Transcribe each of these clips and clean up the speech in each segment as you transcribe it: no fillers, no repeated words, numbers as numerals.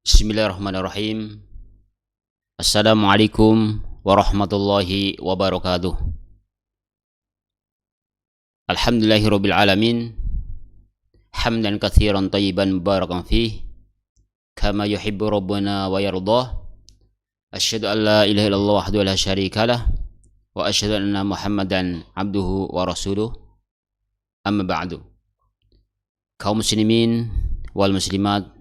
Bismillahirrahmanirrahim. Assalamualaikum warahmatullahi wabarakatuh. Alhamdulillahirabbil alamin. Hamdan katsiran tayyiban mubarakan fih kama yuhibbu rabbuna wa yardah. Asyhadu an la ilaha illallah wahdahu la syarikalah wa asyhadu anna Muhammadan abduhu wa rasuluh. Amma ba'du. Kaum muslimin wal muslimat,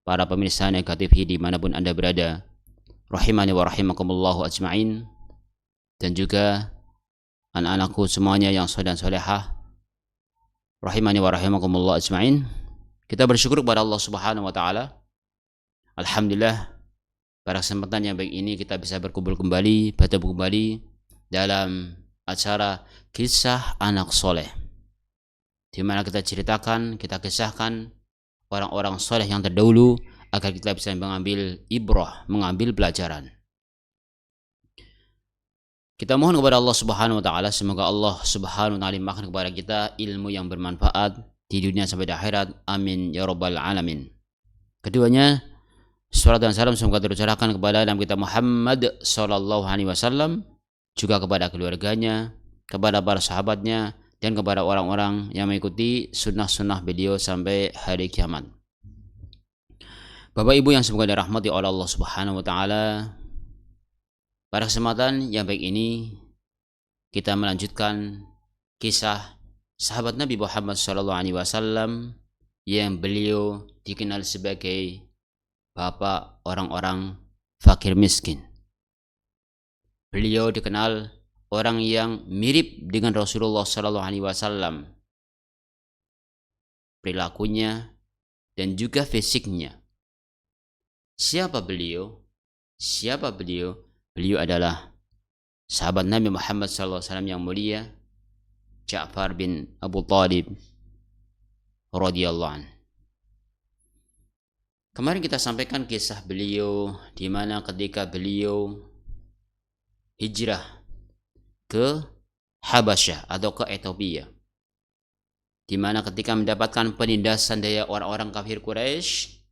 para pemirsa Negatif dimanapun Anda berada, rahimani wa rahimakumullahu ajma'in, dan juga anak-anakku semuanya yang soleh dan solehah, rahimani wa rahimakumullahu ajma'in. Kita bersyukur kepada Allah Subhanahu wa taala. Alhamdulillah, pada kesempatan yang baik ini kita bisa berkumpul kembali, bertemu kembali dalam acara Kisah Anak Soleh, di mana kita ceritakan, kita kisahkan orang-orang soleh yang terdahulu agar kita bisa mengambil ibrah, mengambil pelajaran. Kita mohon kepada Allah Subhanahu wa taala, semoga Allah Subhanahu wa taala limpahkan kepada kita ilmu yang bermanfaat di dunia sampai di akhirat. Amin ya rabbal alamin. Keduanya, salat dan salam semoga tercurahkan kepada Nabi kita Muhammad sallallahu alaihi wasallam, juga kepada keluarganya, kepada para sahabatnya, dan kepada orang-orang yang mengikuti sunnah-sunnah beliau sampai hari kiamat. Bapak Ibu yang semoga dirahmati oleh Allah Subhanahu wa taala, pada kesempatan yang baik ini kita melanjutkan kisah sahabat Nabi Muhammad sallallahu alaihi wasallam yang beliau dikenal sebagai bapak orang-orang fakir miskin. Beliau dikenal orang yang mirip dengan Rasulullah sallallahu alaihi wasallam, perilakunya dan juga fisiknya. Siapa beliau? Siapa beliau? Beliau adalah sahabat Nabi Muhammad sallallahu alaihi wasallam yang mulia, Ja'far bin Abu Thalib radhiyallahu anhu. Kemarin kita sampaikan kisah beliau di mana ketika beliau hijrah ke Habasyah atau ke Ethiopia, di mana ketika mendapatkan penindasan dari orang-orang kafir Quraisy,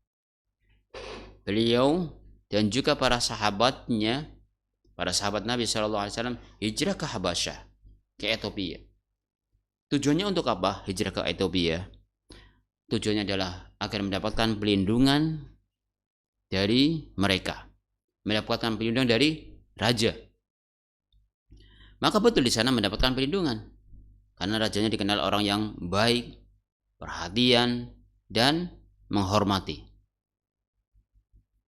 beliau dan juga para sahabatnya, para sahabat Nabi sallallahu alaihi wasallam hijrah ke Habasyah, ke Ethiopia. Tujuannya untuk apa hijrah ke Ethiopia? Tujuannya adalah agar mendapatkan perlindungan dari mereka, mendapatkan perlindungan dari raja. Maka betul di sana mendapatkan perlindungan, karena rajanya dikenal orang yang baik, perhatian, dan menghormati.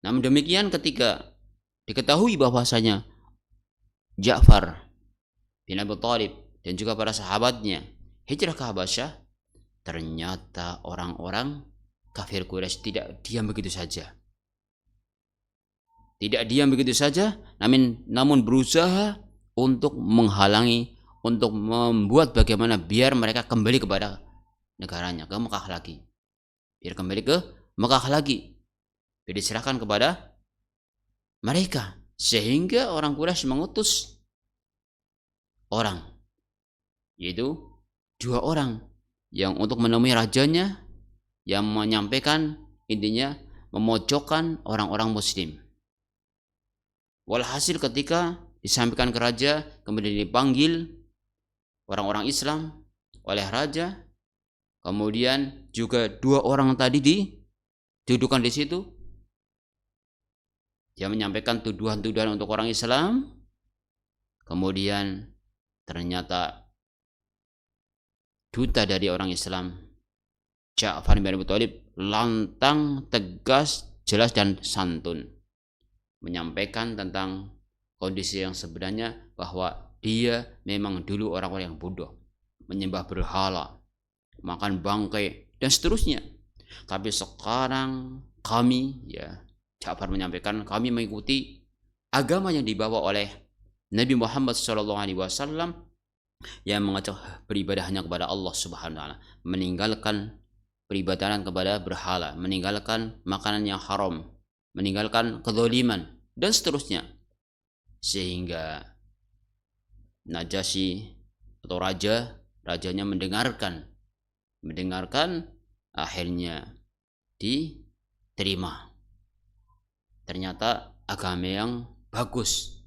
Namun demikian, ketika diketahui bahwasanya Ja'far bin Abi Thalib dan juga para sahabatnya hijrah ke Habasyah, ternyata orang-orang kafir Quraisy tidak diam begitu saja. Tidak diam begitu saja, namun berusaha untuk menghalangi, untuk membuat bagaimana biar mereka kembali kepada negaranya, ke Mekah lagi. Biar kembali ke Mekah lagi. Biar diserahkan kepada mereka. Sehingga orang Quraisy mengutus orang, yaitu 2 orang yang untuk menemui rajanya, yang menyampaikan, intinya memojokkan orang-orang muslim. Walhasil ketika disampaikan ke raja, kemudian dipanggil orang-orang Islam oleh raja, kemudian juga 2 orang tadi didudukan di situ. Dia menyampaikan tuduhan-tuduhan untuk orang Islam, kemudian ternyata duta dari orang Islam, Ja'far bin Abi Thalib, lantang, tegas, jelas dan santun menyampaikan tentang kondisi yang sebenarnya, bahwa dia memang dulu orang-orang yang bodoh, menyembah berhala, makan bangkai dan seterusnya. Tapi sekarang kami, ya, Ja'far menyampaikan, kami mengikuti agama yang dibawa oleh Nabi Muhammad SAW yang mengajak beribadah hanya kepada Allah Subhanahu wa taala, meninggalkan peribadahan kepada berhala, meninggalkan makanan yang haram, meninggalkan kezaliman dan seterusnya. Sehingga Najasyi atau rajanya mendengarkan, akhirnya diterima. ternyata agama yang bagus,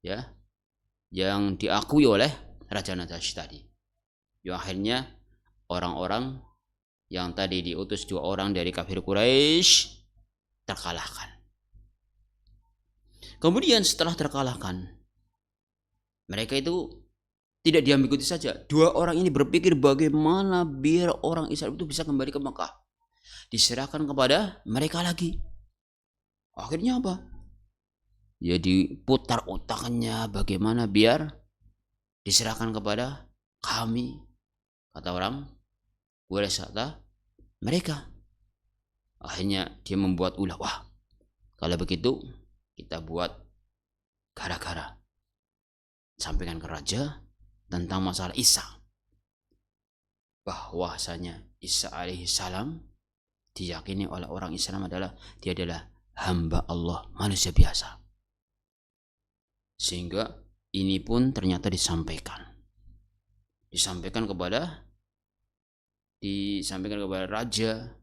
ya, yang diakui oleh Raja Najasyi tadi. Yang akhirnya orang-orang yang tadi diutus 2 orang dari kafir Quraisy terkalahkan. Kemudian setelah terkalahkan, mereka itu tidak diam begitu saja. 2 orang ini berpikir bagaimana biar orang Islam itu bisa kembali ke Mekah. Diserahkan kepada mereka lagi. Akhirnya apa? Ya diputar otaknya bagaimana biar diserahkan kepada kami, kata orang Quraisy, kata mereka. Akhirnya dia membuat ulah, wah kalau begitu kita buat gara-gara, sampaikan ke raja tentang masalah Isa, bahwasanya Isa alaihissalam diyakini oleh orang Islam adalah dia adalah hamba Allah, manusia biasa. Sehingga ini pun ternyata disampaikan kepada raja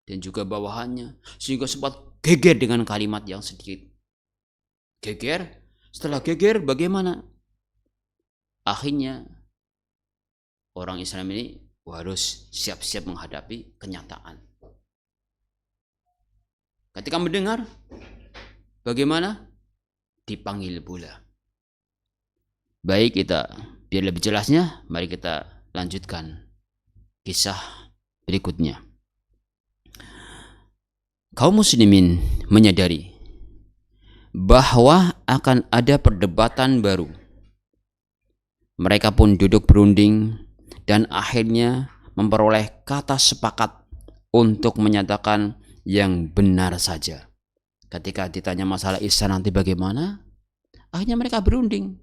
dan juga bawahannya, sehingga sempat geger dengan kalimat yang sedikit geger. Setelah geger bagaimana? Akhirnya orang Islam ini harus siap-siap menghadapi kenyataan. Ketika mendengar, bagaimana? Dipanggil pula. Baik, kita biar lebih jelasnya, mari kita lanjutkan kisah berikutnya. Kaum muslimin menyadari bahwa akan ada perdebatan baru. Mereka pun duduk berunding dan akhirnya memperoleh kata sepakat untuk menyatakan yang benar saja. Ketika ditanya masalah Isa nanti bagaimana, akhirnya mereka berunding.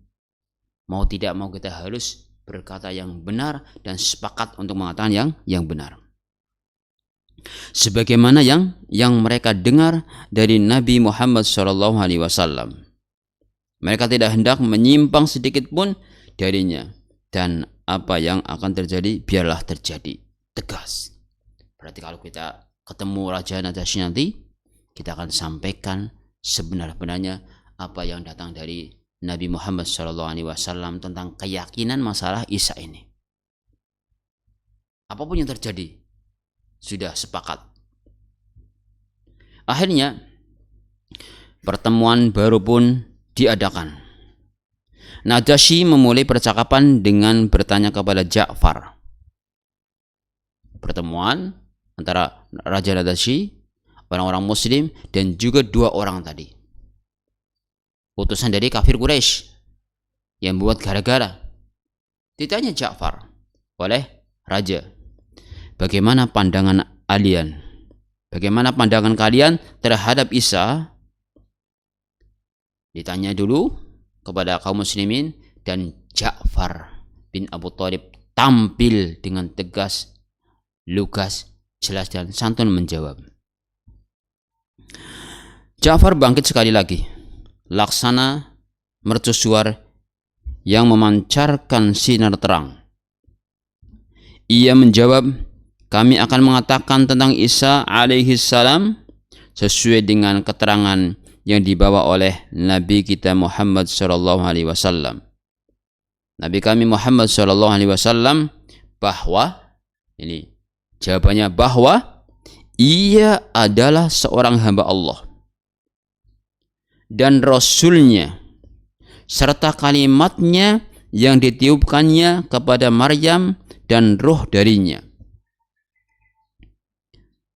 Mau tidak mau kita harus berkata yang benar dan sepakat untuk mengatakan yang benar. Sebagaimana yang mereka dengar dari Nabi Muhammad SAW. Mereka tidak hendak menyimpang sedikit pun darinya, dan apa yang akan terjadi biarlah terjadi, tegas. Berarti kalau kita ketemu Raja Najasyi nanti, kita akan sampaikan sebenar-benarnya apa yang datang dari Nabi Muhammad SAW tentang keyakinan masalah Isa ini. Apapun yang terjadi, sudah sepakat. Akhirnya pertemuan baru pun diadakan. Najasyi memulai percakapan dengan bertanya kepada Ja'far. Pertemuan antara Raja Najasyi, orang-orang muslim, dan juga 2 orang tadi, utusan dari kafir Quraisy yang buat gara-gara. Ditanya Ja'far oleh raja, bagaimana pandangan kalian? Bagaimana pandangan kalian terhadap Isa? Ditanya dulu kepada kaum muslimin, dan Ja'far bin Abu Thalib tampil dengan tegas, lugas, jelas dan santun menjawab. Ja'far bangkit sekali lagi, laksana mercusuar yang memancarkan sinar terang. Ia menjawab, kami akan mengatakan tentang Isa alaihissalam sesuai dengan keterangan yang dibawa oleh Nabi kita Muhammad SAW. Nabi kami Muhammad SAW bahwa, ini jawabannya, bahwa ia adalah seorang hamba Allah dan Rasulnya, serta kalimatnya yang ditiupkannya kepada Maryam dan ruh darinya.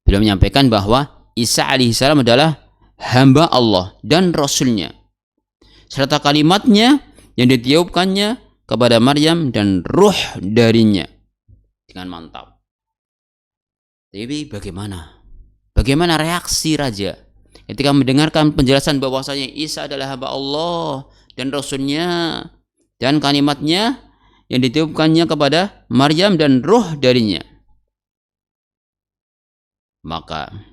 Beliau menyampaikan bahwa Isa alaihissalam adalah hamba Allah dan Rasulnya, serta kalimatnya yang ditiupkannya kepada Maryam dan ruh darinya. Dengan mantap. Tapi bagaimana reaksi raja ketika mendengarkan penjelasan bahwasanya Isa adalah hamba Allah dan Rasulnya, dan kalimatnya yang ditiupkannya kepada Maryam dan ruh darinya? Maka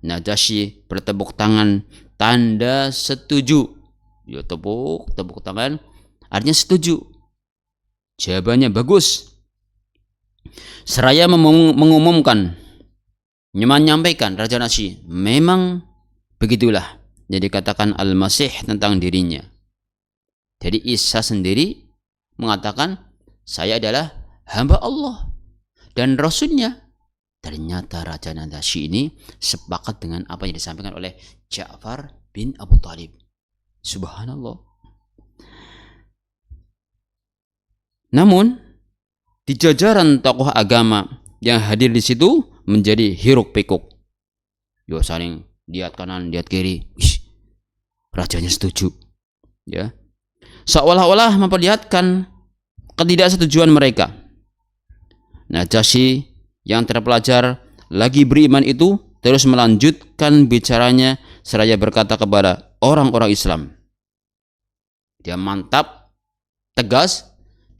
Najasyi bertepuk tangan, tanda setuju. Ya, tepuk tangan, artinya setuju. Jawabannya bagus. Seraya menyampaikan Raja Najasyi, memang Begitulah yang dikatakan Al-Masih tentang dirinya. Jadi Isa sendiri mengatakan, saya adalah hamba Allah dan Rasulnya. Ternyata Raja Najasyi ini sepakat dengan apa yang disampaikan oleh Ja'far bin Abu Thalib. Subhanallah. Namun di jajaran tokoh agama yang hadir di situ menjadi hiruk pikuk. Yo, saling lihat kanan, lihat kiri. Rajanya setuju. Ya. Seolah-olah memperlihatkan ketidaksetujuan mereka. Najasyi yang terpelajar lagi beriman itu terus melanjutkan bicaranya seraya berkata kepada orang-orang Islam. Dia mantap, tegas,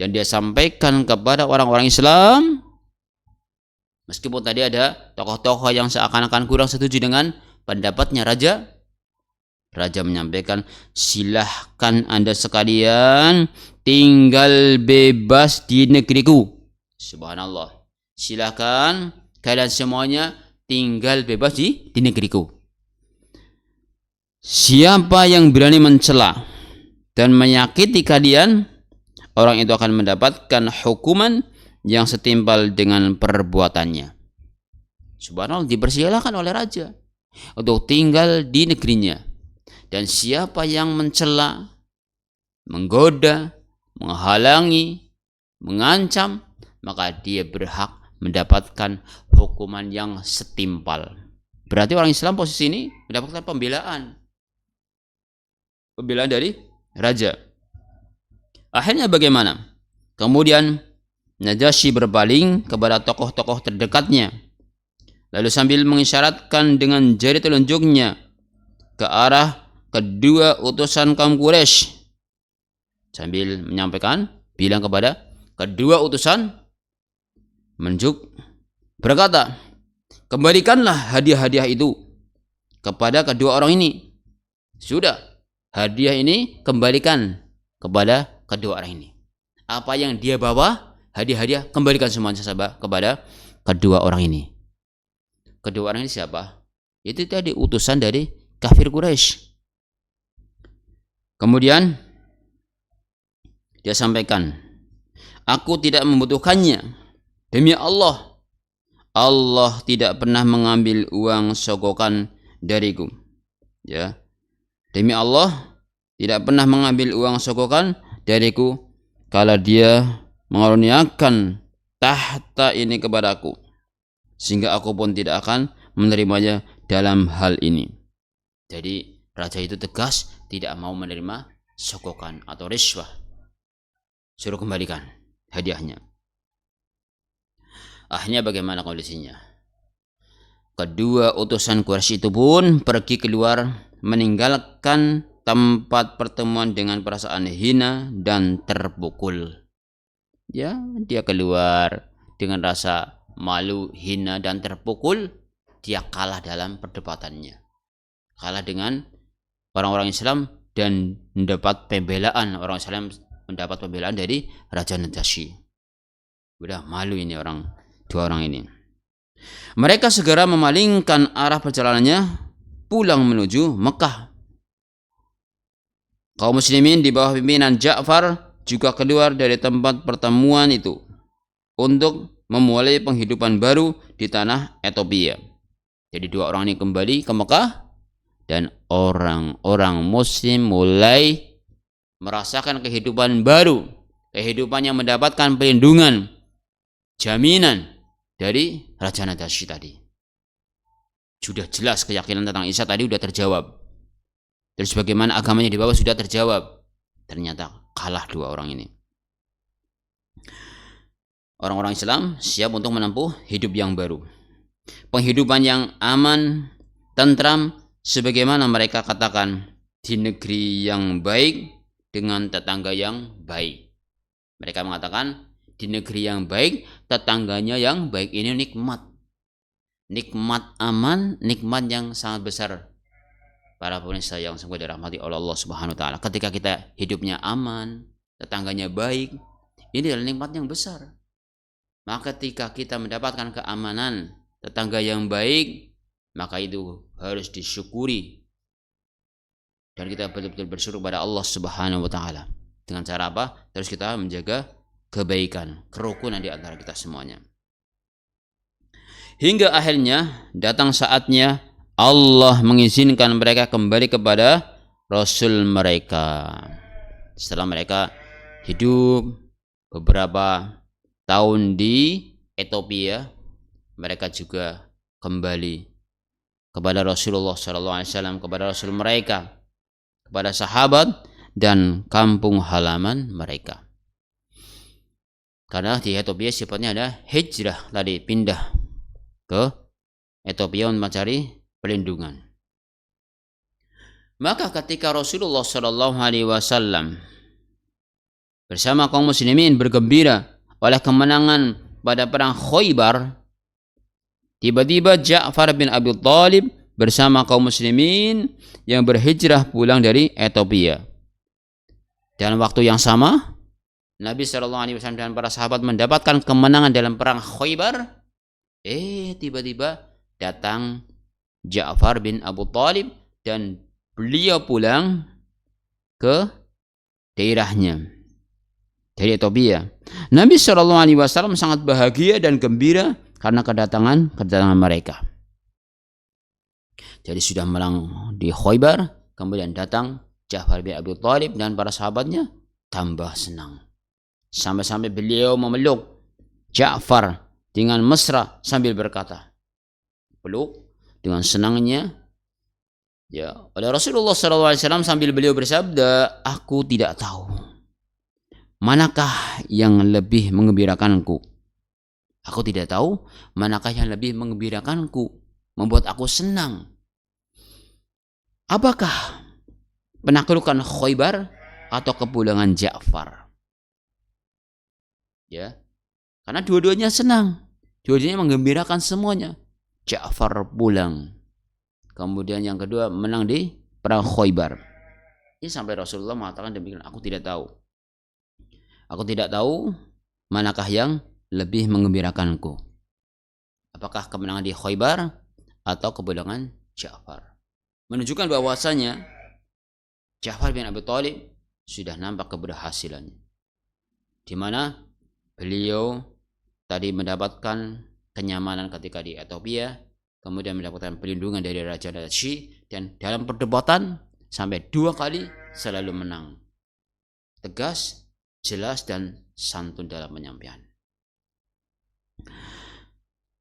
dan dia sampaikan kepada orang-orang Islam, meskipun tadi ada tokoh-tokoh yang seakan-akan kurang setuju dengan pendapatnya Raja menyampaikan, silahkan Anda sekalian tinggal bebas di negeriku. Subhanallah. Silahkan kalian semuanya tinggal bebas di negeriku. Siapa yang berani mencela dan menyakiti kalian, orang itu akan mendapatkan hukuman yang setimpal dengan perbuatannya. Subhanallah, dipersilakan oleh raja untuk tinggal di negerinya. Dan siapa yang mencela, menggoda, menghalangi, mengancam, maka dia berhak mendapatkan hukuman yang setimpal. Berarti orang Islam posisi ini mendapatkan pembelaan dari raja. Akhirnya bagaimana? Kemudian Najasyi berpaling kepada tokoh-tokoh terdekatnya, lalu sambil mengisyaratkan dengan jari telunjuknya ke arah kedua utusan kaum Quraisy, sambil menyampaikan, bilang kepada kedua utusan, menunjuk, berkata, kembalikanlah hadiah-hadiah itu kepada kedua orang ini. Sudah, hadiah ini kembalikan kepada kedua orang ini. Apa yang dia bawa, hadiah-hadiah, kembalikan semuanya kepada kedua orang ini. Kedua orang ini siapa? Itu tadi utusan dari kafir Quraisy. Kemudian dia sampaikan, aku tidak membutuhkannya. Demi Allah, Allah tidak pernah mengambil uang sogokan dariku. Ya, demi Allah, tidak pernah mengambil uang sogokan dariku kalau dia mengaruniakan tahta ini kepadaku, sehingga aku pun tidak akan menerimanya dalam hal ini. Jadi raja itu tegas, tidak mau menerima sogokan atau riswah. Suruh kembalikan hadiahnya. Akhirnya bagaimana kondisinya? Kedua utusan Quraisy itu pun pergi keluar, meninggalkan tempat pertemuan dengan perasaan hina dan terpukul. Ya, dia keluar dengan rasa malu, hina dan terpukul. Dia kalah dalam perdebatannya, kalah dengan orang-orang Islam dan mendapat pembelaan. Orang Islam mendapat pembelaan dari Raja Najasyi. Udah malu ini dua orang ini. Mereka segera memalingkan arah perjalanannya pulang menuju Mekah. Kaum muslimin di bawah pimpinan Ja'far juga keluar dari tempat pertemuan itu untuk memulai penghidupan baru di tanah Ethiopia. Jadi dua orang ini kembali ke Mekah dan orang-orang muslim mulai merasakan kehidupan baru, kehidupan yang mendapatkan perlindungan, jaminan dari Raja Najasyi tadi. Sudah jelas keyakinan tentang Isa tadi sudah terjawab. Terus bagaimana agamanya di bawah sudah terjawab. Ternyata kalah dua orang ini. Orang-orang Islam siap untuk menempuh hidup yang baru, penghidupan yang aman, tentram, sebagaimana mereka katakan, di negeri yang baik dengan tetangga yang baik. Mereka mengatakan di negeri yang baik, tetangganya yang baik. Ini nikmat aman, nikmat yang sangat besar. Para pemirsa yang semoga dirahmati oleh Allah Subhanahu wa taala, ketika kita hidupnya aman, tetangganya baik, ini adalah nikmat yang besar. Maka ketika kita mendapatkan keamanan, tetangga yang baik, maka itu harus disyukuri, dan kita betul-betul bersyukur kepada Allah Subhanahu wa taala. Dengan cara apa? Terus kita menjaga kebaikan, kerukunan di antara kita semuanya. Hingga akhirnya datang saatnya Allah mengizinkan mereka kembali kepada Rasul mereka. Setelah mereka hidup beberapa tahun di Ethiopia, mereka juga kembali kepada Rasulullah SAW, kepada Rasul mereka, kepada sahabat dan kampung halaman mereka. Karena di Ethiopia sifatnya ada hijrah, tadi pindah ke Ethiopia untuk mencari perlindungan. Maka ketika Rasulullah SAW bersama kaum muslimin bergembira oleh kemenangan pada perang Khaybar, tiba-tiba Ja'far bin Abi Thalib bersama kaum muslimin yang berhijrah pulang dari Ethiopia. Dan waktu yang sama, Nabi SAW dan para sahabat mendapatkan kemenangan dalam perang Khaybar. Tiba-tiba datang Ja'far bin Abi Thalib dan beliau pulang ke daerahnya dari Ethiopia. Nabi SAW sangat bahagia dan gembira karena kedatangan mereka. Jadi sudah menang di Khaybar, kemudian datang Ja'far bin Abi Thalib dan para sahabatnya, tambah senang. Sampai-sampai beliau memeluk Ja'far dengan mesra sambil berkata, peluk dengan senangnya oleh Rasulullah SAW, sambil beliau bersabda, aku tidak tahu manakah yang lebih mengembirakanku. Aku tidak tahu manakah yang lebih mengembirakanku, membuat aku senang. Apakah penaklukan Khaybar atau kepulangan Ja'far? Karena dua-duanya senang, dua-duanya menggembirakan semuanya. Ja'far pulang, kemudian yang kedua menang di perang Khaybar. Ini sampai Rasulullah mengatakan demikian, aku tidak tahu. Aku tidak tahu manakah yang lebih mengembirakanku. Apakah kemenangan di Khaybar atau kepulangan Ja'far? Menunjukkan bahwasanya Ja'far bin Abi Thalib sudah nampak keberhasilannya. Di mana beliau tadi mendapatkan kenyamanan ketika di Ethiopia, kemudian mendapatkan perlindungan dari Raja Najasyi, dan dalam perdebatan sampai 2 kali selalu menang. Tegas, jelas, dan santun dalam penyampaian.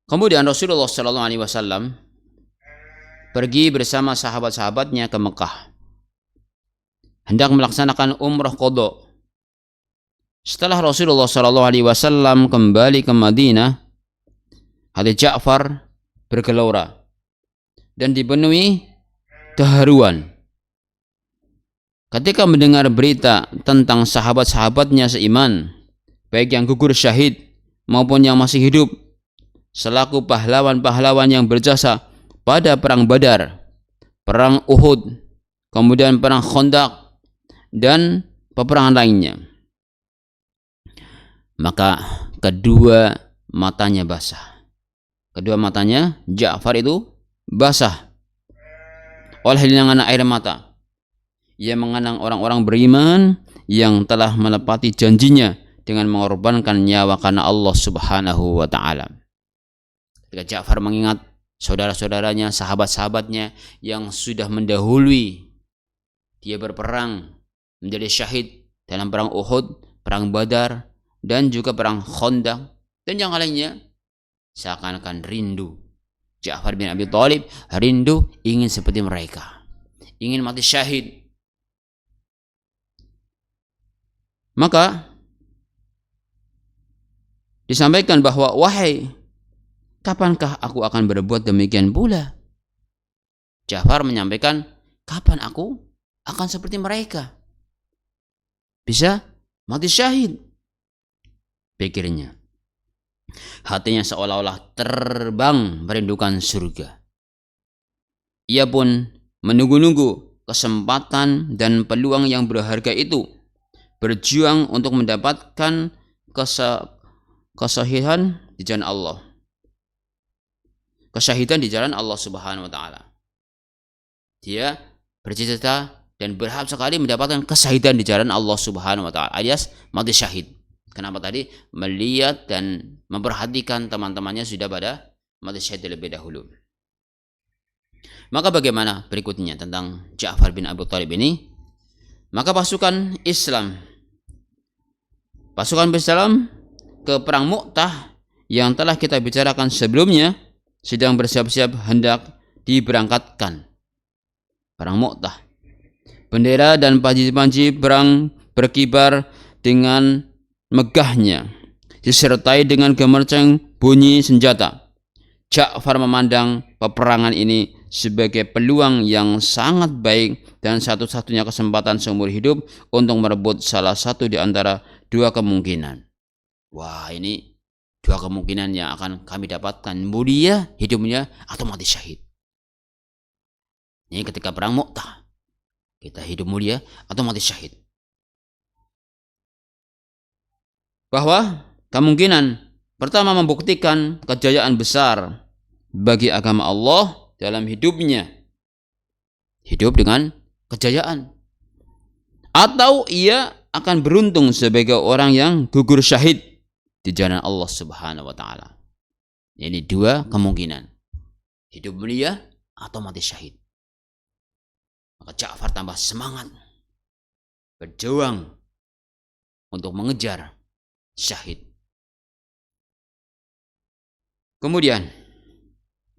Kemudian Rasulullah SAW pergi bersama sahabat-sahabatnya ke Mekah, hendak melaksanakan umrah qadha. Setelah Rasulullah SAW kembali ke Madinah, hati Ja'far bergelora dan dipenuhi keharuan ketika mendengar berita tentang sahabat-sahabatnya seiman, baik yang gugur syahid maupun yang masih hidup, selaku pahlawan-pahlawan yang berjasa pada perang Badar, perang Uhud, kemudian perang Khandaq, dan peperangan lainnya. Maka kedua matanya basah. Kedua matanya Ja'far itu basah oleh hilangan air mata. Ia mengenang orang-orang beriman yang telah menepati janjinya dengan mengorbankan nyawa karena Allah Subhanahu wa taala. Ketika Ja'far mengingat saudara-saudaranya, sahabat-sahabatnya yang sudah mendahului dia berperang, menjadi syahid dalam perang Uhud, perang Badar, dan juga perang Khandaq dan yang lainnya, seakan-akan rindu. Ja'far bin Abi Thalib rindu ingin seperti mereka, ingin mati syahid. Maka disampaikan bahwa, wahai, kapankah aku akan berbuat demikian pula? Ja'far menyampaikan, kapan aku akan seperti mereka, bisa mati syahid? Pikirnya, hatinya seolah-olah terbang merindukan surga. Ia pun menunggu-nunggu kesempatan dan peluang yang berharga itu, berjuang untuk mendapatkan kesahihan di jalan Allah, kesyahidan di jalan Allah Subhanahu wa taala. Dia bercita-cita dan berhak sekali mendapatkan kesyahidan di jalan Allah Subhanahu wa taala, alias mati syahid. Kenapa tadi? Melihat dan memperhatikan teman-temannya sudah pada mati syahid terlebih dahulu. Maka bagaimana berikutnya tentang Ja'far bin Abi Thalib ini? Maka pasukan Islam ke perang Mu'tah yang telah kita bicarakan sebelumnya sedang bersiap-siap hendak diberangkatkan. Perang Mu'tah. Bendera dan panji-panji perang berkibar dengan megahnya, disertai dengan gemerceng bunyi senjata. Ja'far memandang peperangan ini sebagai peluang yang sangat baik dan satu-satunya kesempatan seumur hidup untuk merebut salah satu di antara dua kemungkinan. Wah, ini dua kemungkinan yang akan kami dapatkan, mulia hidupnya atau mati syahid. Ini ketika perang Mu'tah, kita hidup mulia atau mati syahid. Bahwa kemungkinan pertama membuktikan kejayaan besar bagi agama Allah dalam hidupnya, hidup dengan kejayaan, atau ia akan beruntung sebagai orang yang gugur syahid di jalan Allah Subhanahu wa taala. Ini dua kemungkinan, hidup mulia atau mati syahid. Maka Ja'far tambah semangat berjuang untuk mengejar syahid. Kemudian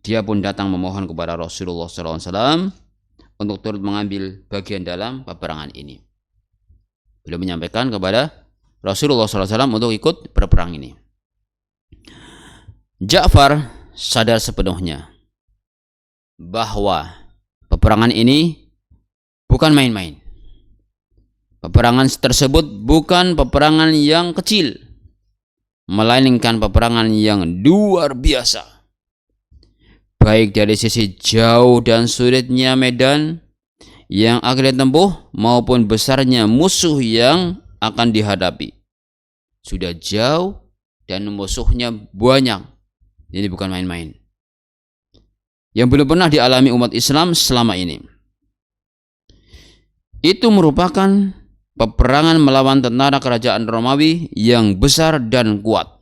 dia pun datang memohon kepada Rasulullah SAW untuk turut mengambil bagian dalam peperangan ini. Beliau menyampaikan kepada Rasulullah SAW untuk ikut berperang ini. Ja'far sadar sepenuhnya bahwa peperangan ini bukan main-main. Peperangan tersebut bukan peperangan yang kecil, melainkan peperangan yang luar biasa. Baik dari sisi jauh dan sulitnya medan yang akan ditempuh maupun besarnya musuh yang akan dihadapi. Sudah jauh dan musuhnya banyak. Ini bukan main-main. Yang belum pernah dialami umat Islam selama ini. Itu merupakan peperangan melawan tentara kerajaan Romawi yang besar dan kuat.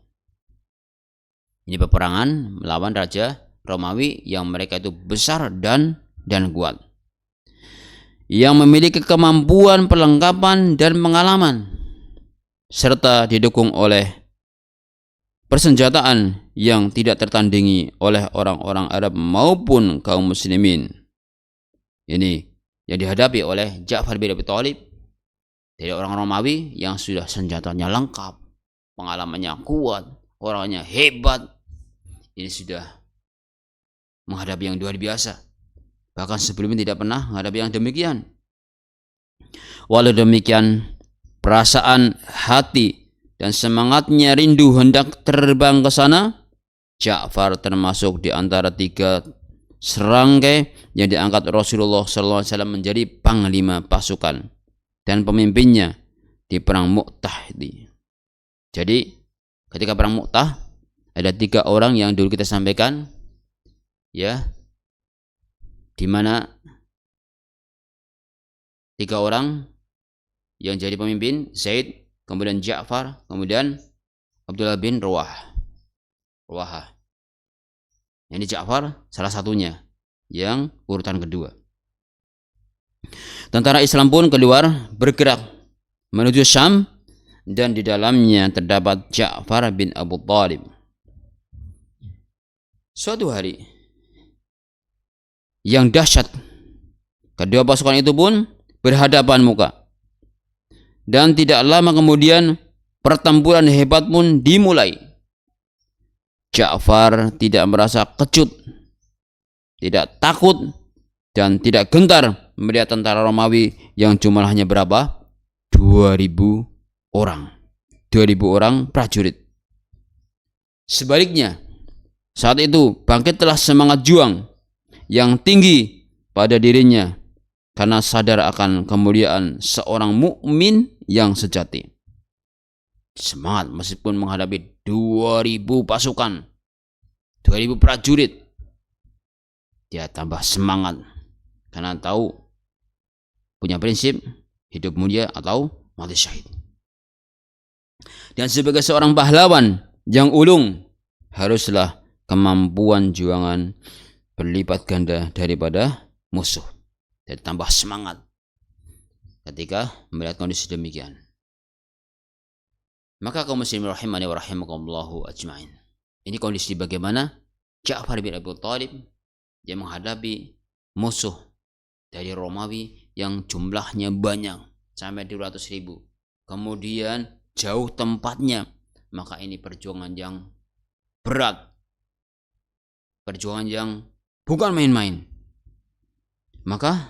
Ini peperangan melawan raja Romawi yang mereka itu besar dan kuat, yang memiliki kemampuan, perlengkapan dan pengalaman, serta didukung oleh persenjataan yang tidak tertandingi oleh orang-orang Arab maupun kaum muslimin. Ini yang dihadapi oleh Ja'far bin Abi Thalib dari orang Romawi yang sudah senjatanya lengkap, pengalamannya kuat, orangnya hebat. Ini sudah menghadapi yang luar biasa. Bahkan sebelumnya tidak pernah menghadapi yang demikian. Walau demikian, perasaan hati dan semangatnya rindu hendak terbang ke sana. Ja'far termasuk di antara 3 serangkai yang diangkat Rasulullah SAW menjadi panglima pasukan dan pemimpinnya di perang Mu'tah ini. Jadi ketika perang Mu'tah ada 3 orang yang dulu kita sampaikan, ya, di mana 3 orang yang jadi pemimpin, Zaid, kemudian Ja'far, kemudian Abdullah bin Rawaha. Ini Ja'far salah satunya yang urutan kedua. Tentara Islam pun keluar bergerak menuju Syam dan di dalamnya terdapat Ja'far bin Abi Thalib. Suatu hari yang dahsyat, kedua pasukan itu pun berhadapan muka. Dan tidak lama kemudian pertempuran hebat pun dimulai. Ja'far tidak merasa kecut, tidak takut, dan tidak gentar melihat tentara Romawi yang jumlahnya berapa? 2000 orang. 2000 orang prajurit. Sebaliknya, saat itu bangkitlah semangat juang yang tinggi pada dirinya karena sadar akan kemuliaan seorang mukmin yang sejati. Semangat meskipun menghadapi 2000 pasukan, 2000 prajurit. Dia tambah semangat karena tahu punya prinsip hidup mulia atau mati syahid. Dan sebagai seorang pahlawan yang ulung, haruslah kemampuan juangan berlipat ganda daripada musuh. Jadi tambah semangat ketika melihat kondisi demikian. Maka kaum muslimin rahimani wa rahimakumullahu ajma'in. Ini kondisi bagaimana Ja'far bin Abi Thalib yang menghadapi musuh dari Romawi yang jumlahnya banyak sampai 200.000. Kemudian jauh tempatnya. Maka ini perjuangan yang berat. Perjuangan yang bukan main-main. Maka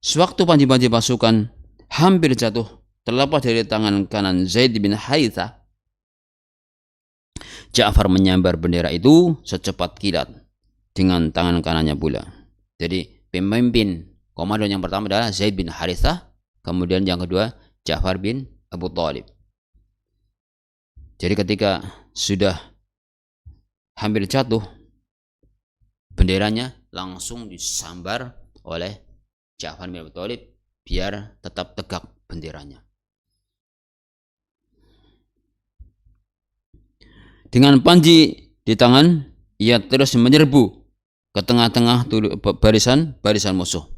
sewaktu panji-panji pasukan hampir jatuh terlepas dari tangan kanan Zaid bin Haritha, Ja'far menyambar bendera itu secepat kilat dengan tangan kanannya pula. Jadi pemimpin komandan yang pertama adalah Zaid bin Haritha, kemudian yang kedua Ja'far bin Abu Thalib. Jadi ketika sudah hampir jatuh, benderanya langsung disambar oleh Ja'far bin Abu Thalib biar tetap tegak benderanya. Dengan panji di tangan, ia terus menyerbu ke tengah-tengah barisan musuh.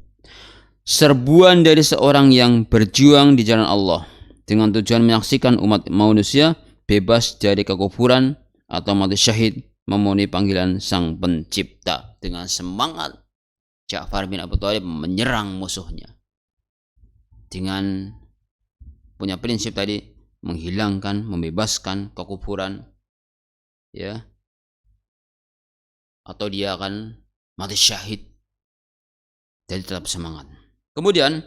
Serbuan dari seorang yang berjuang di jalan Allah dengan tujuan menyaksikan umat manusia bebas dari kekufuran atau mati syahid memenuhi panggilan Sang Pencipta. Dengan semangat Ja'far bin Abu Thalib menyerang musuhnya dengan punya prinsip tadi, menghilangkan, membebaskan kekufuran, ya, atau dia akan mati syahid. Jadi tetap semangat. Kemudian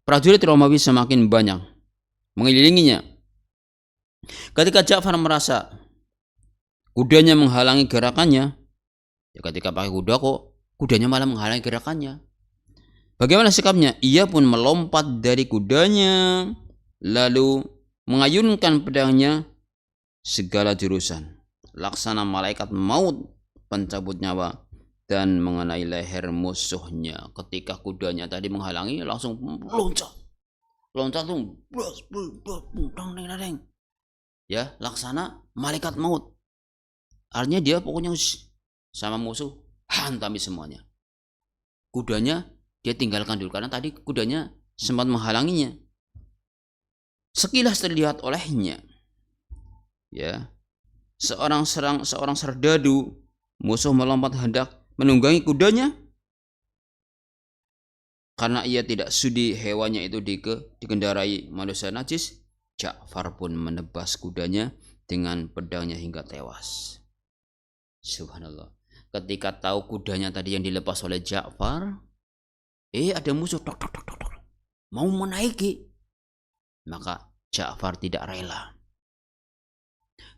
prajurit Romawi semakin banyak mengelilinginya. Ketika Ja'far merasa kudanya menghalangi gerakannya, ya ketika pakai kuda kok kudanya malah menghalangi gerakannya, bagaimana sikapnya? Ia pun melompat dari kudanya lalu mengayunkan pedangnya segala jurusan, laksana malaikat maut pencabut nyawa, dan mengenai leher musuhnya. Ketika kudanya tadi menghalangi, langsung loncat tuh, ya, laksana malaikat maut. Artinya dia pokoknya sama musuh hantami semuanya. Kudanya dia tinggalkan dulu karena tadi kudanya sempat menghalanginya. Sekilas terlihat olehnya, ya, seorang serdadu musuh melompat hendak menunggangi kudanya. Karena ia tidak sudi hewannya itu dikendarai manusia najis, Ja'far pun menebas kudanya dengan pedangnya hingga tewas. Subhanallah. Ketika tahu kudanya tadi yang dilepas oleh Ja'far, ada musuh mau menaiki, maka Ja'far tidak rela.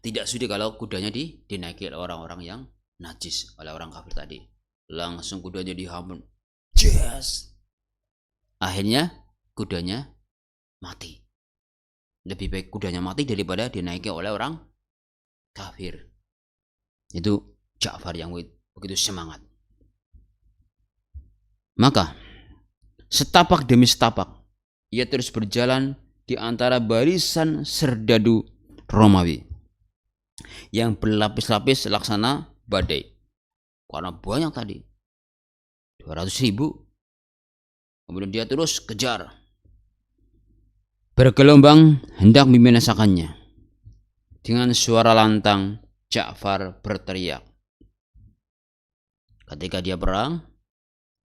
Tidak sudi kalau kudanya dinaiki oleh orang-orang yang najis, oleh orang kafir tadi. Langsung kudanya dihampun. Yes. Akhirnya kudanya mati. Lebih baik kudanya mati daripada dinaiki oleh orang kafir. Itu Ja'far yang begitu semangat. Maka setapak demi setapak ia terus berjalan di antara barisan serdadu Romawi yang berlapis-lapis laksana badai. Karena banyak tadi 200.000. Kemudian dia terus kejar, bergelombang hendak membinasakannya. Dengan suara lantang Ja'far berteriak. Ketika dia perang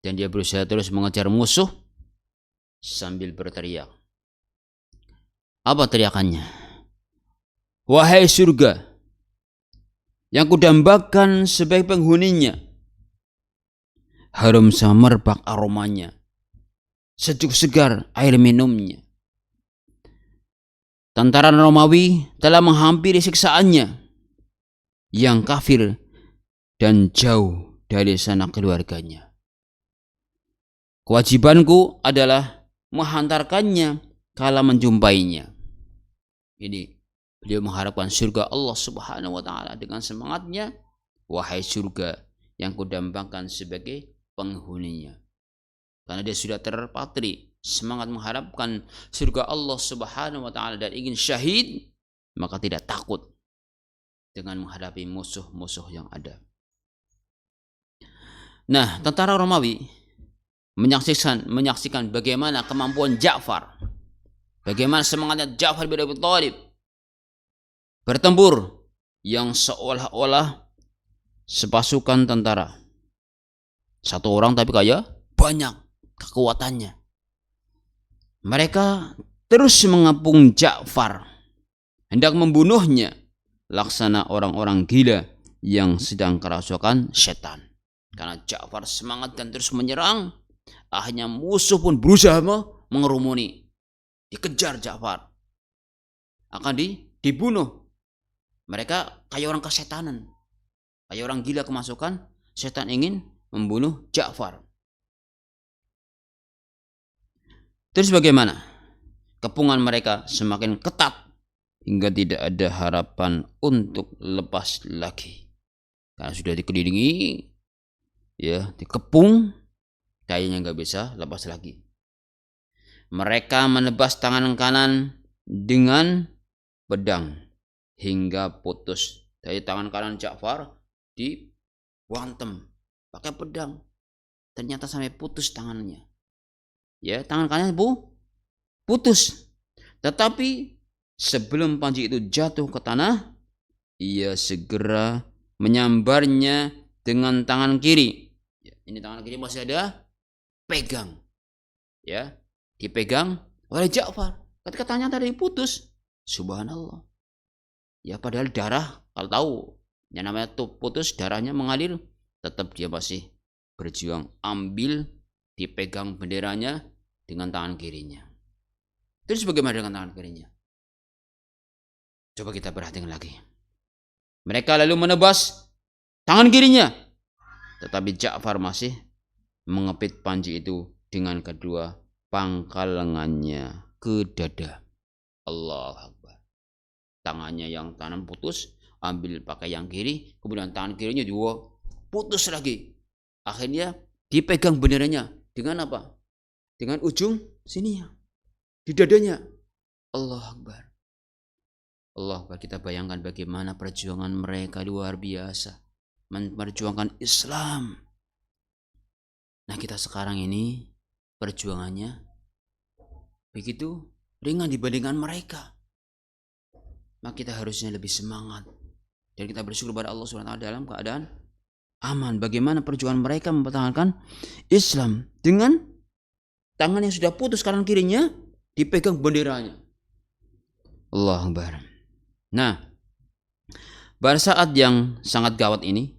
dan dia berusaha terus mengejar musuh sambil berteriak. Apa teriakannya? Wahai surga yang kudambakan sebagai penghuninya, harum semerbak aromanya, sejuk segar air minumnya. Tentara Romawi telah menghampiri siksaannya yang kafir dan jauh dari sanak keluarganya. Kewajibanku adalah menghantarkannya kala menjumpainya. Ini beliau mengharapkan surga Allah Subhanahu wa taala dengan semangatnya, wahai surga yang kudambakan sebagai penghuninya. Karena dia sudah terpatri semangat mengharapkan surga Allah Subhanahu wa taala dan ingin syahid, maka tidak takut dengan menghadapi musuh-musuh yang ada. Nah, tentara Romawi menyaksikan bagaimana kemampuan Ja'far, bagaimana semangatnya Ja'far bin Abi Thalib bertempur yang seolah-olah sepasukan tentara. Satu orang tapi kayak banyak kekuatannya. Mereka terus mengepung Ja'far, hendak membunuhnya laksana orang-orang gila yang sedang kerasukan setan. Karena Ja'far semangat dan terus menyerang, akhirnya musuh pun berusaha mengerumuni. Dikejar Ja'far, akan dibunuh. Mereka kayak orang kesetanan, kayak orang gila kemasukan setan, ingin membunuh Ja'far. Terus bagaimana? Kepungan mereka semakin ketat hingga tidak ada harapan untuk lepas lagi. Karena sudah dikelilingi, ya, dikepung, kayaknya nggak bisa lepas lagi. Mereka menebas tangan kanan dengan pedang hingga putus. Dari tangan kanan Ja'far diwantem pakai pedang, ternyata sampai putus tangannya. Ya, tangan kanan putus. Tetapi sebelum panji itu jatuh ke tanah, ia segera menyambarnya dengan tangan kiri. Ya, ini tangan kiri masih ada pegang, ya, dipegang oleh Ja'far. Ketika tangannya tadi putus, subhanallah. Ya, padahal darah, kalau tahu yang namanya tuh putus, darahnya mengalir, tetap dia masih berjuang, ambil, dipegang benderanya dengan tangan kirinya. Terus bagaimana dengan tangan kirinya? Coba kita perhatikan lagi. Mereka lalu menebas tangan kirinya, tetapi Ja'far masih mengepit panji itu dengan kedua pangkal lengannya ke dada. Allahu Akbar. Tangannya yang kanan putus, ambil pakai yang kiri, kemudian tangan kirinya juga putus lagi. Akhirnya dipegang benderanya dengan apa? Dengan ujung sininya, di dadanya. Allahu Akbar. Allah, kita bayangkan bagaimana perjuangan mereka luar biasa, memperjuangkan Islam. Nah, kita sekarang ini perjuangannya begitu ringan dibandingkan mereka. Maka kita harusnya lebih semangat, dan kita bersyukur kepada Allah SWT dalam keadaan aman. Bagaimana perjuangan mereka mempertahankan Islam dengan tangan yang sudah putus kanan kirinya dipegang benderanya. Allahu Akbar. Nah, pada saat yang sangat gawat ini,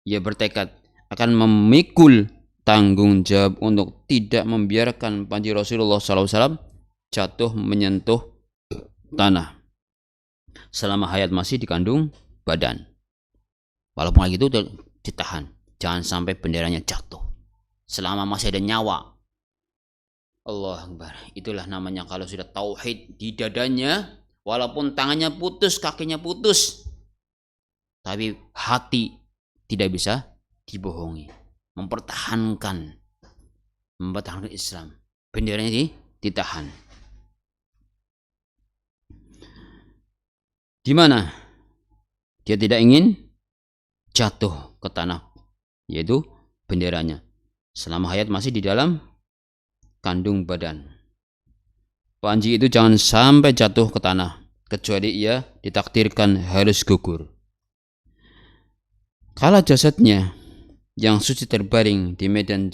ia bertekad akan memikul tanggung jawab untuk tidak membiarkan panji Rasulullah SAW jatuh menyentuh tanah selama hayat masih dikandung badan. Walaupun lagi itu ditahan, jangan sampai benderanya jatuh selama masih ada nyawa. Allah Akbar. Itulah namanya kalau sudah tauhid di dadanya, walaupun tangannya putus, kakinya putus, tapi hati tidak bisa dibohongi. Mempertahankan Islam. Benderanya ditahan. Di mana dia tidak ingin jatuh ke tanah, yaitu benderanya. Selama hayat masih di dalam kandung badan. Panji itu jangan sampai jatuh ke tanah, kecuali ia ditakdirkan harus gugur. Kala jasadnya yang suci terbaring di medan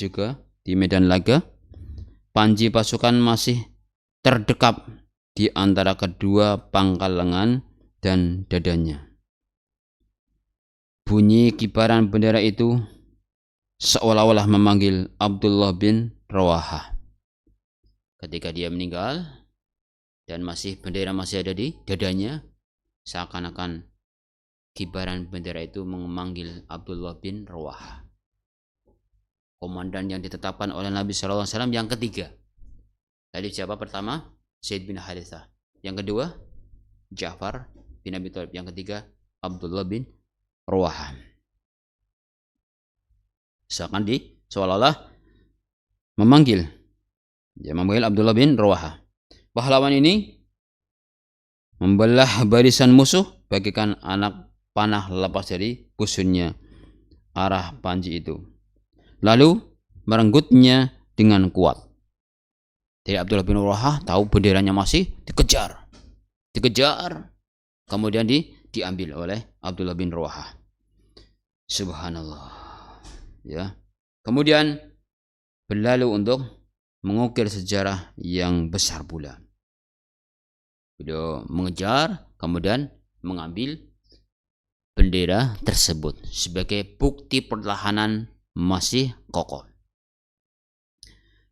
laga, panji pasukan masih terdekap di antara kedua pangkal lengan dan dadanya. Bunyi kibaran bendera itu seolah-olah memanggil Abdullah bin Rawahah. Ketika dia meninggal dan bendera masih ada di dadanya, seakan-akan kibaran bendera itu memanggil Abdullah bin Rawahah, komandan yang ditetapkan oleh Nabi SAW yang ketiga. Tadi siapa pertama? Zaid bin Harithah. Yang kedua Ja'far bin Abi Thalib. Yang ketiga Abdullah bin Rawahah. Seakan seolah-olah memanggil Dia memanggil Abdullah bin Rawahah. Pahlawan ini membelah barisan musuh bagaikan anak panah lepas dari busurnya arah panji itu. Lalu merenggutnya dengan kuat. Jadi Abdullah bin Rawahah tahu benderanya masih dikejar. Kemudian diambil oleh Abdullah bin Rawahah. Subhanallah. Ya. Kemudian berlalu untuk mengukir sejarah yang besar pula. Beliau mengejar, kemudian mengambil bendera tersebut sebagai bukti pertahanan masih kokoh.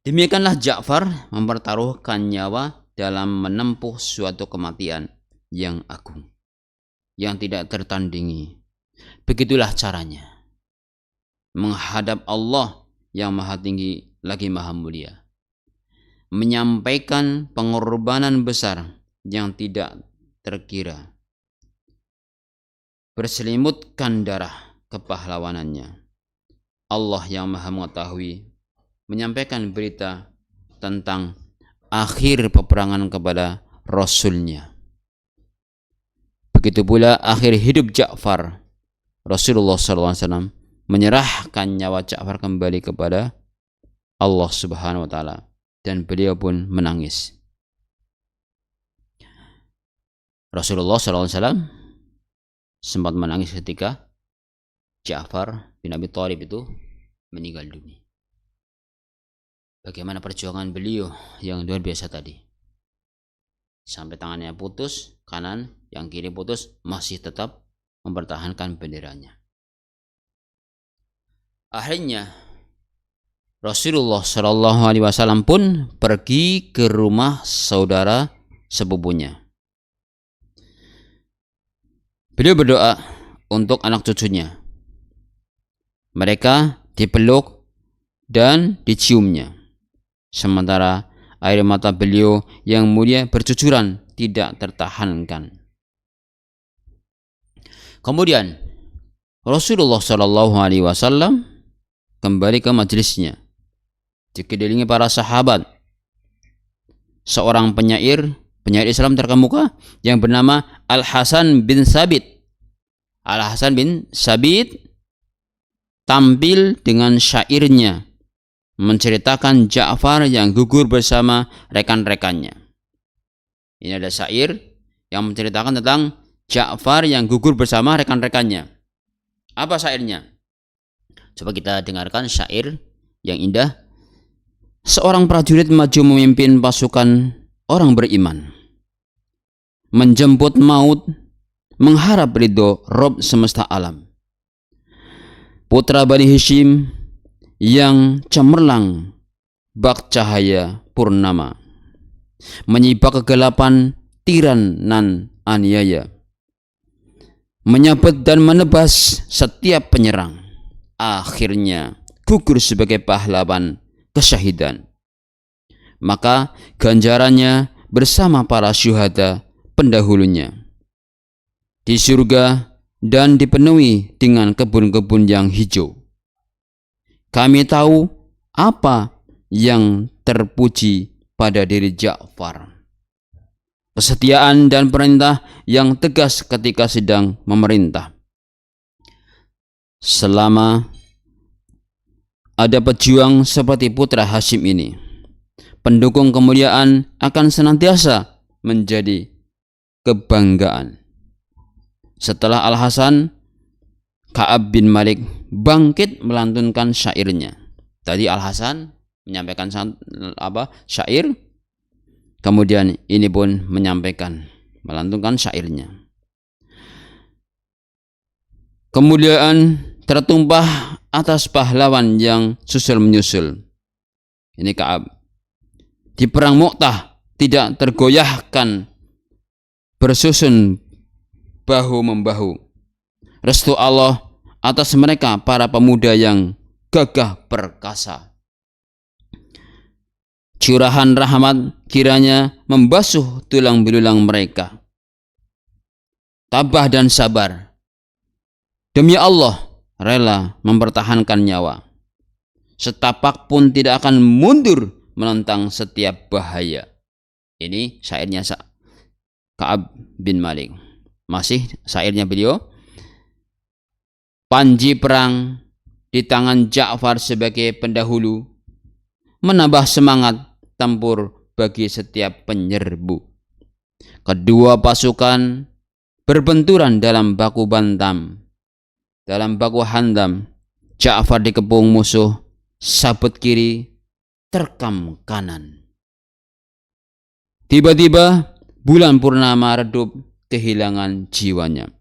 Demikianlah Ja'far mempertaruhkan nyawa dalam menempuh suatu kematian yang agung, yang tidak tertandingi. Begitulah caranya menghadap Allah yang maha tinggi lagi maha mulia, menyampaikan pengorbanan besar yang tidak terkira, berselimutkan darah kepahlawanannya. Allah yang maha mengetahui menyampaikan berita tentang akhir peperangan kepada Rasulnya. Begitu pula akhir hidup Ja'far. Rasulullah SAW menyerahkan nyawa Ja'far kembali kepada Allah Subhanahu wa Ta'ala, dan beliau pun menangis. Rasulullah SAW sempat menangis ketika Ja'far bin Abi Thalib itu meninggal dunia. Bagaimana perjuangan beliau yang luar biasa tadi. Sampai tangannya putus, kanan, yang kiri putus, masih tetap mempertahankan benderanya. Akhirnya Rasulullah SAW pun pergi ke rumah saudara sepupunya. Beliau berdoa untuk anak cucunya. Mereka dipeluk dan diciumnya. Sementara air mata beliau yang mulia bercucuran tidak tertahankan. Kemudian Rasulullah SAW kembali ke majelisnya, dikelilingi para sahabat. Seorang penyair Islam terkemuka yang bernama Al-Hasan bin Sabit. Al-Hasan bin Sabit tampil dengan syairnya menceritakan Ja'far yang gugur bersama rekan-rekannya. Ini ada syair yang menceritakan tentang Ja'far yang gugur bersama rekan-rekannya. Apa syairnya? Coba kita dengarkan syair yang indah. Seorang prajurit maju memimpin pasukan orang beriman, menjemput maut, mengharap ridho Rabb semesta alam. Putra Bani Hashim yang cemerlang bak cahaya purnama, menyibak kegelapan tiranan aniaya, menyabet dan menebas setiap penyerang. Akhirnya gugur sebagai pahlawan kesyahidan. Maka ganjarannya bersama para syuhada pendahulunya di surga dan dipenuhi dengan kebun-kebun yang hijau. Kami tahu apa yang terpuji pada diri Ja'far. Kesetiaan dan perintah yang tegas ketika sedang memerintah. Selama ada pejuang seperti putra Hashim ini, pendukung kemuliaan akan senantiasa menjadi kebanggaan. Setelah Al-Hasan, Ka'ab bin Malik bangkit melantunkan syairnya. Tadi Al-Hasan menyampaikan syair, kemudian ini pun melantunkan syairnya. Kemuliaan tertumpah atas pahlawan yang susul menyusul. Ini Ka'ab. Di perang Mu'tah tidak tergoyahkan, bersusun bahu membahu. Restu Allah atas mereka para pemuda yang gagah perkasa. Curahan rahmat kiranya membasuh tulang belulang mereka. Tabah dan sabar. Demi Allah rela mempertahankan nyawa. Setapak pun tidak akan mundur menentang setiap bahaya. Ini syairnya Ka'ab bin Malik. Masih syairnya beliau. Panji perang di tangan Ja'far sebagai pendahulu menambah semangat tempur bagi setiap penyerbu. Kedua pasukan berbenturan dalam baku bantam. Dalam baku hantam, Ja'far dikepung musuh, sabut kiri terkam kanan. Tiba-tiba bulan purnama redup kehilangan jiwanya.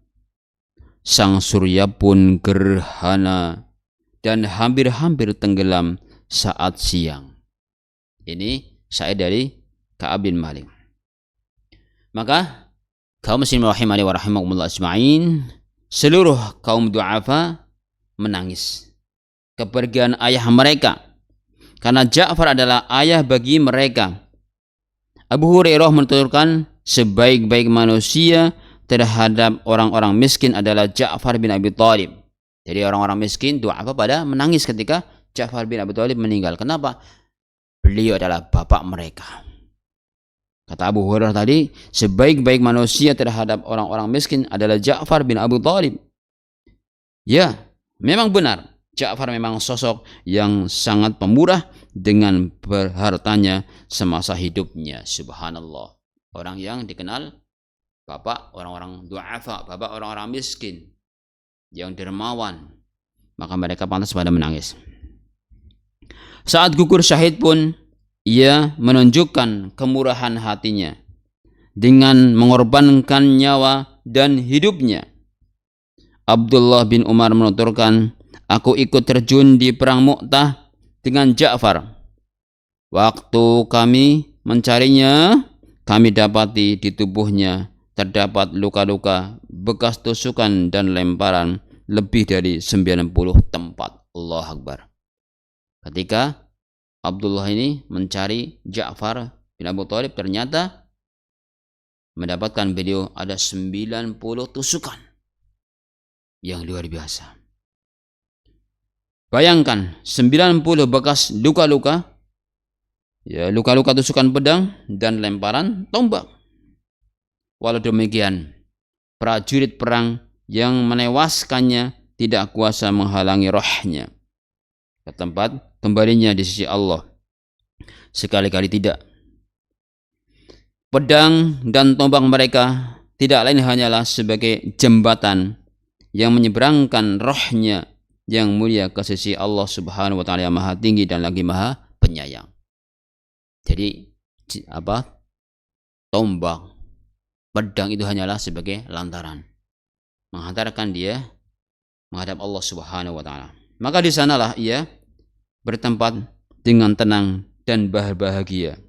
Sang surya pun gerhana dan hampir-hampir tenggelam saat siang. Ini syair dari Ka'ab bin Malik. Maka kaum muslimin rahimani wa rahimakumullah ajma'in, seluruh kaum du'afa menangis kepergian ayah mereka, karena Ja'far adalah ayah bagi mereka. Abu Hurairah menuturkan, sebaik-baik manusia terhadap orang-orang miskin adalah Ja'far bin Abi Thalib. Jadi orang-orang miskin du'afa pada menangis ketika Ja'far bin Abi Thalib meninggal. Kenapa? Beliau adalah bapak mereka. Kata Abu Hurairah tadi, sebaik-baik manusia terhadap orang-orang miskin adalah Ja'far bin Abi Thalib. Ya, memang benar. Ja'far memang sosok yang sangat pemurah dengan berhartanya semasa hidupnya. Subhanallah. Orang yang dikenal bapak orang-orang du'afa, bapak orang-orang miskin, yang dermawan. Maka mereka pantas pada menangis. Saat gugur syahid pun, ia menunjukkan kemurahan hatinya dengan mengorbankan nyawa dan hidupnya. Abdullah bin Umar menuturkan, aku ikut terjun di perang Mu'tah dengan Ja'far. Waktu kami mencarinya, kami dapati di tubuhnya terdapat luka-luka, bekas tusukan dan lemparan lebih dari 90 tempat. Allahu Akbar. Ketika Abdullah ini mencari Ja'far bin Abi Thalib, ternyata mendapatkan beliau ada 90 tusukan yang luar biasa. Bayangkan 90 bekas luka-luka, ya, luka-luka tusukan pedang dan lemparan tombak. Walau demikian, prajurit perang yang menewaskannya tidak kuasa menghalangi rohnya ke tempat kembalinya di sisi Allah. Sekali-kali tidak. Pedang dan tombak mereka tidak lain hanyalah sebagai jembatan yang menyeberangkan rohnya yang mulia ke sisi Allah Subhanahu wa taala yang maha tinggi dan lagi maha penyayang. Jadi tombak, pedang itu hanyalah sebagai lantaran menghantarkan dia menghadap Allah Subhanahu wa taala. Maka di sanalah ia bertempat dengan tenang dan bahagia.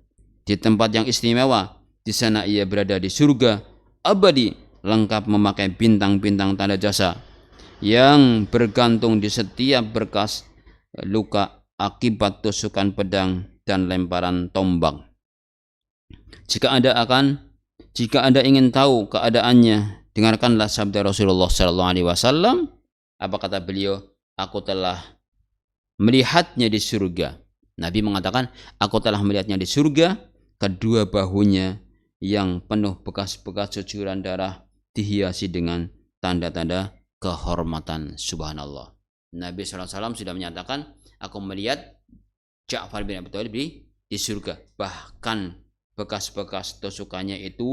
Di tempat yang istimewa, di sana ia berada di surga abadi, lengkap memakai bintang-bintang tanda jasa yang bergantung di setiap berkas luka akibat tusukan pedang dan lemparan tombak. Jika Anda ingin tahu keadaannya, dengarkanlah sabda Rasulullah SAW. Apa kata beliau? Aku telah melihatnya di surga. Nabi mengatakan, aku telah melihatnya di surga, kedua bahunya yang penuh bekas-bekas cucuran darah dihiasi dengan tanda-tanda kehormatan. Subhanallah. Nabi SAW sudah menyatakan, aku melihat Ja'far bin Abi Thalib di surga. Bahkan bekas-bekas tusukannya itu,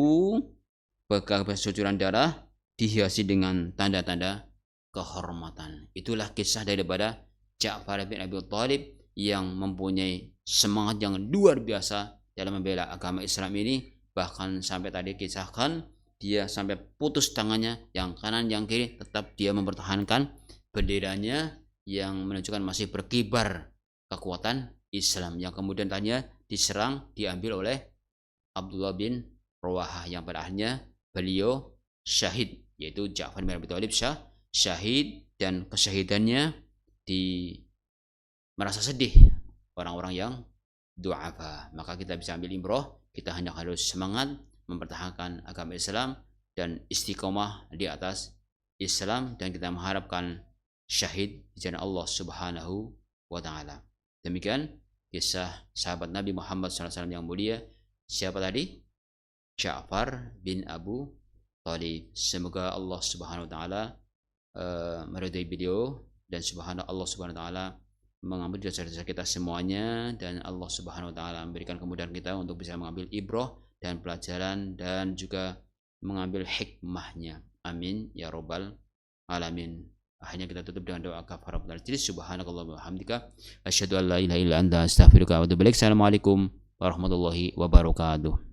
bekas cucuran darah dihiasi dengan tanda-tanda kehormatan. Itulah kisah daripada Ja'far bin Abi Thalib yang mempunyai semangat yang luar biasa dalam membela agama Islam ini. Bahkan sampai tadi kisahkan, dia sampai putus tangannya yang kanan yang kiri, tetap dia mempertahankan benderanya yang menunjukkan masih berkibar kekuatan Islam, yang kemudian tadinya diserang, diambil oleh Abdullah bin Rawahah, yang pada akhirnya beliau syahid, yaitu Ja'far bin Abi Thalib syahid, dan kesyahidannya merasa sedih orang-orang yang du'afa. Maka kita bisa ambil ibrah, kita hanya harus semangat mempertahankan agama Islam dan istiqomah di atas Islam, dan kita mengharapkan syahid di jalan Allah Subhanahu wa taala. Demikian kisah sahabat Nabi Muhammad SAW yang mulia. Siapa tadi? Ja'far bin Abu Thalib. Semoga Allah Subhanahu wa taala meridai beliau, dan Allah Subhanahu wa taala mengambil dosa-dosa kita semuanya, dan Allah Subhanahu wa taala memberikan kemudahan kita untuk bisa mengambil ibrah dan pelajaran dan juga mengambil hikmahnya. Amin ya rabbal alamin. Hanya kita tutup dengan doa kafaratul majlis. Subhanakallahumma wa bihamdika asyhadu an la ilaha illa anta astaghfiruka wa atubu ilaik. Assalamualaikum warahmatullahi wabarakatuh.